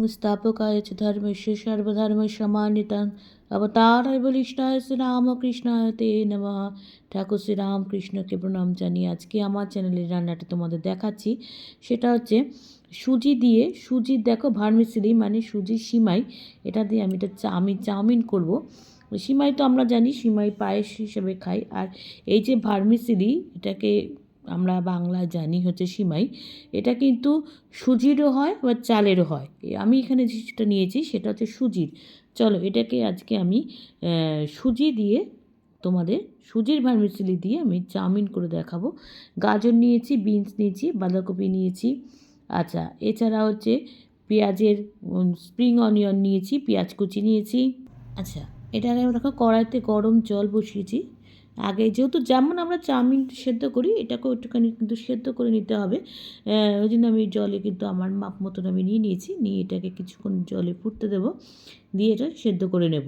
स्थापकाय च धर्मस्य सर्वधर्मसमान्वितं अवताराय बलिष्ठाय শ্রী রামকৃষ্ণায় তে নমঃ। ঠাকুর শ্রী রামকৃষ্ণকে প্রণাম জানিয়ে আজকে আমার চ্যানেলের রান্নাটা তোমাদের দেখাচ্ছি। সেটা হচ্ছে সুজি দিয়ে, সুজির দেখো ভার্মিসেলি মানে সুজির সিমাই, এটা দিয়ে আমি চাউমিন করব। সিমাই তো আমরা জানি সিমাই পায়েস হিসেবে খাই, আর এই যে ভার্মিসেলি এটাকে আমরা বাংলায় জানি হচ্ছে সিমাই। এটা কিন্তু সুজিরও হয় বা চালেরও হয়। আমি এখানে যেটা নিয়েছি সেটা হচ্ছে সুজির। চলো এটাকে আজকে আমি সুজি দিয়ে তোমাদের সুজির ভার্মিসেলি দিয়ে আমি চাউমিন করে দেখাবো। গাজর নিয়েছি, বিনস নিয়েছি, বাঁধাকপি নিয়েছি। আচ্ছা, এছাড়া হচ্ছে পেঁয়াজের স্প্রিং অনিয়ন নিয়েছি, পেঁয়াজ কুচি নিয়েছি। আচ্ছা, এটাকে দেখো কড়াইতে গরম জল বসিয়েছি। আগে যেহেতু যেমন আমরা চাউমিন সেদ্ধ করি এটাকেও একটুখানি কিন্তু সেদ্ধ করে নিতে হবে। ওই জন্য আমি জলে কিন্তু আমার মাপ মতন আমি নিয়েছি, নিয়ে এটাকে কিছুক্ষণ জলে ফুটতে দেবো, দিয়ে এটা সেদ্ধ করে নেব।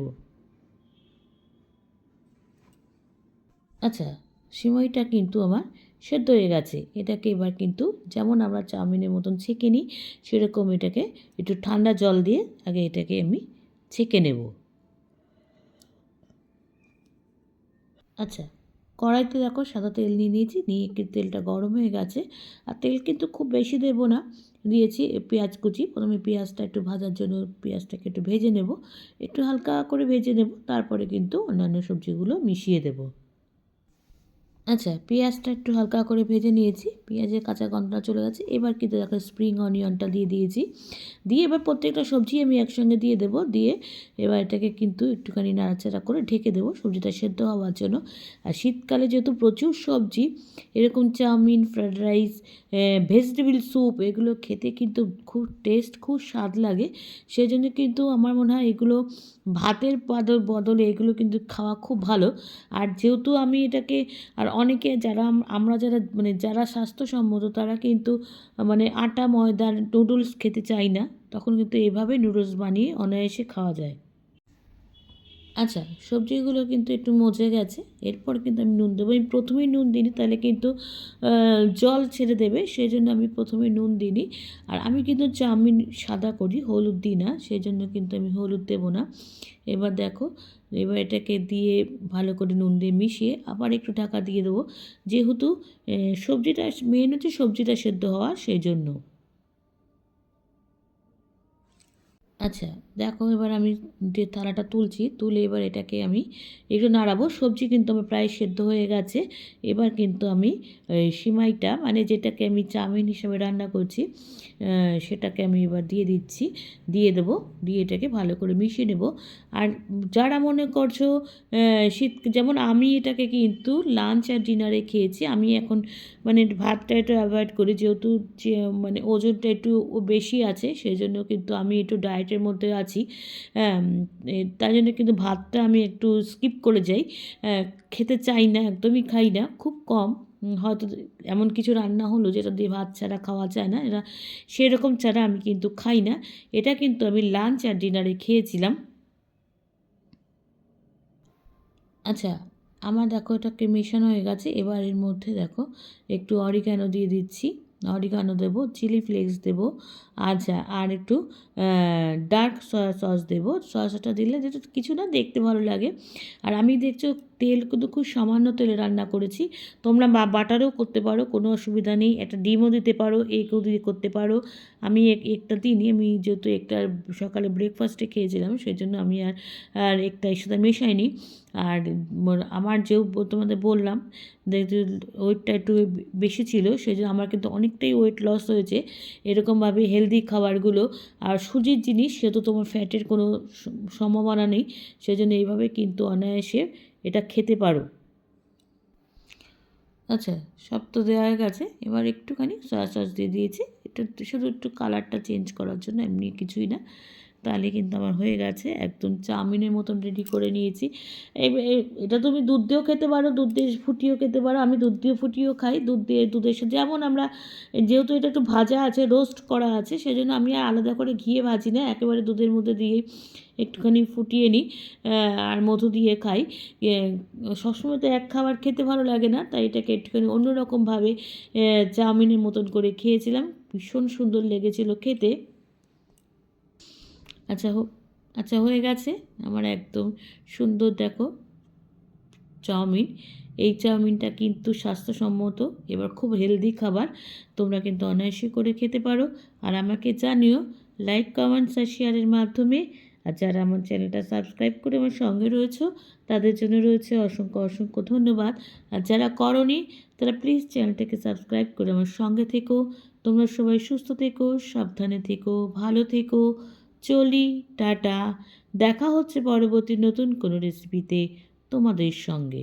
আচ্ছা, সিমাইটা কিন্তু আমার সেদ্ধ হয়ে গেছে। এটাকে এবার কিন্তু যেমন আমরা চাউমিনের মতন ছেঁকে নিই সেরকম এটাকে একটু ঠান্ডা জল দিয়ে আগে এটাকে আমি ছেঁকে নেব। আচ্ছা, কড়াইতে দেখো সাদা তেল নিয়ে নিয়েছি, নিয়ে তেলটা গরম হয়ে গেছে। আর তেল কিন্তু খুব বেশি দেব না, দিয়েছি পেঁয়াজ কুচি। প্রথমে পেঁয়াজটা একটু ভাজার জন্য পেঁয়াজটাকে একটু ভেজে নেব, একটু হালকা করে ভেজে নেব, তারপরে কিন্তু অন্যান্য সবজিগুলো মিশিয়ে দেব। আচ্ছা, পেঁয়াজটা একটু হালকা করে ভেজে নিয়েছি, পেঁয়াজের কাঁচা গন্ধটা চলে গেছে। এবার কিন্তু দেখো স্প্রিং অনিয়নটা দিয়ে দিয়েছি, দিয়ে এবার প্রত্যেকটা সবজি আমি একসঙ্গে দিয়ে দেবো, দিয়ে এবার এটাকে কিন্তু একটুখানি নাড়াচাড়া করে ঢেকে দেবো সবজিটা সেদ্ধ হওয়ার জন্য। আর শীতকালে যেহেতু প্রচুর সবজি, এরকম chowmein, fried rice, vegetable soup এগুলো খেতে কিন্তু খুব টেস্ট, খুব স্বাদ লাগে। সেই জন্য কিন্তু আমার মনে হয় এগুলো ভাতের বদলে এগুলো কিন্তু খাওয়া খুব ভালো। আর যেহেতু আমি এটাকে, আর অনেকে যারা আমরা যারা মানে যারা স্বাস্থ্যসম্মত তারা কিন্তু মানে আটা ময়দার নুডলস খেতে চাই না, তখন কিন্তু এভাবে নুডলস বানিয়ে অনায়াসে খাওয়া যায়। আচ্ছা, সবজিগুলো কিন্তু একটু মজে গেছে, এরপর কিন্তু আমি নুন দেবো। আমি প্রথমেই নুন দিইনি, তাহলে কিন্তু জল ছেড়ে দেবে, সেই জন্য আমি প্রথমে নুন দিইনি। আর আমি কিন্তু চাউমিন সাদা করি, হলুদ দিই না, সেই জন্য কিন্তু আমি হলুদ দেবো না। এবার দেখো, এবার এটাকে দিয়ে ভালো করে নুন দিয়ে মিশিয়ে আবার একটু ঢাকা দিয়ে দেবো, যেহেতু সবজিটা মেন হচ্ছে সবজিটা সেদ্ধ হওয়া, সেই জন্য। আচ্ছা, দেখো এবার আমি যে থালাটা তুলছি, তুলে এবার এটাকে আমি একটু নাড়াবো। সবজি কিন্তু আমার প্রায় সেদ্ধ হয়ে গেছে। এবার কিন্তু আমি সিমাইটা মানে যেটাকে আমি চাউমিন হিসেবে রান্না করছি সেটাকে আমি এবার দিয়ে দিচ্ছি, দিয়ে দেবো, দিয়ে এটাকে ভালো করে মিশিয়ে নেব। আর যারা মনে করছো শীত, যেমন আমি এটাকে কিন্তু লাঞ্চ আর ডিনারে খেয়েছি। আমি এখন মানে ভাতটা একটু অ্যাভয়েড করি, যেহেতু যে মানে ওজনটা একটু বেশি আছে, সেই জন্য কিন্তু আমি একটু ডায়েটের মধ্যে আছি। হ্যাঁ, তাই জন্য কিন্তু ভাতটা আমি একটু স্কিপ করে যাই, খেতে চাই না, একদমই খাই না, খুব কম। হয়তো এমন কিছু রান্না হলো যেটা দিয়ে ভাত ছাড়া খাওয়া যায় না, এটা সেরকম ছাড়া আমি কিন্তু খাই না। এটা কিন্তু আমি লাঞ্চ আর ডিনারে খেয়েছিলাম। আচ্ছা, আমার দেখো এটাকে মেশানো হয়ে গেছে। এবার এর মধ্যে দেখো একটু অরিগ্যানো দিয়ে দিচ্ছি, অরিগ্যানো দেবো, চিলি ফ্লেক্স দেবো। আচ্ছা, আর একটু ডার্ক সয়া সস দেবো। সসটা দিলে যেটা কিছু না, দেখতে ভালো লাগে। আর আমি দেখছো তেল কিন্তু খুব সামান্য তেলে রান্না করেছি। তোমরা বাটারেও করতে পারো, কোনো অসুবিধা নেই। একটা ডিমও দিতে পারো, এগও দিয়ে করতে পারো। আমি একটা দিনই, আমি যেহেতু একটা সকালে ব্রেকফাস্টে খেয়েছিলাম, সেই জন্য আমি আর একটা এর সাথে মেশাইনি। আর আমার তোমাদের বললাম যে ওয়েটটা একটু বেশি ছিল, সেই জন্য আমার কিন্তু অনেকটাই ওয়েট লস হয়েছে এরকমভাবে হেলদি খাবারগুলো। আর সুজির জিনিস, সেহেতু তোমার ফ্যাটের কোনো সম্ভাবনা নেই, সেই জন্য এইভাবে কিন্তু অনায়াসে এটা খেতে পারো। আচ্ছা, সব তো দেওয়া হয়ে গেছে। এবার একটুখানি সয়া সস দিয়ে দিয়েছি, এটা শুধু একটু কালারটা চেঞ্জ করার জন্য, এমনি কিছুই না। তাহলে কিন্তু আমার হয়ে গেছে, একদম চাউমিনের মতন রেডি করে নিয়েছি। এটা তুমি দুধ দিয়েও খেতে পারো, দুধ দিয়ে ফুটিয়েও খেতে পারো। আমি দুধ দিয়ে ফুটিয়েও খাই, দুধের সাথে যেমন আমরা, যেহেতু এটা একটু ভাজা আছে, রোস্ট করা আছে, সেজন্য আমি আর আলাদা করে ঘিয়ে ভাজি না, একেবারে দুধের মধ্যে দিয়ে একটুখানি ফুটিয়ে নিই আর মধু দিয়ে খাই। সবসময় তো এক খাবার খেতে ভালো লাগে না, তাই এটাকে একটুখানি অন্যরকমভাবে চাউমিনের মতন করে খেয়েছিলাম, ভীষণ সুন্দর লেগেছিল খেতে। আচ্ছা আচ্ছা হয়ে গেছে আমার একদম সুন্দর দেখো চাউমিন। এই চাউমিনটা কিন্তু স্বাস্থ্যসম্মত, এবার খুব হেলদি খাবার, তোমরা কিন্তু অনায়াসে করে খেতে পারো। আর আমাকে জানিও লাইক কমেন্টস আর শেয়ারের মাধ্যমে। আর যারা আমার চ্যানেলটা সাবস্ক্রাইব করে আমার সঙ্গে রয়েছো তাদের জন্য রয়েছে অসংখ্য অসংখ্য ধন্যবাদ। আর যারা করনি তারা প্লিজ চ্যানেলটাকে সাবস্ক্রাইব করে আমার সঙ্গে থেকো। তোমরা সবাই সুস্থ থেকো, সাবধানে থেকো, ভালো থেকো। চলি, টাটা। দেখা হচ্ছে পরবর্তী নতুন কোনো রেসিপিতে তোমাদের সঙ্গে।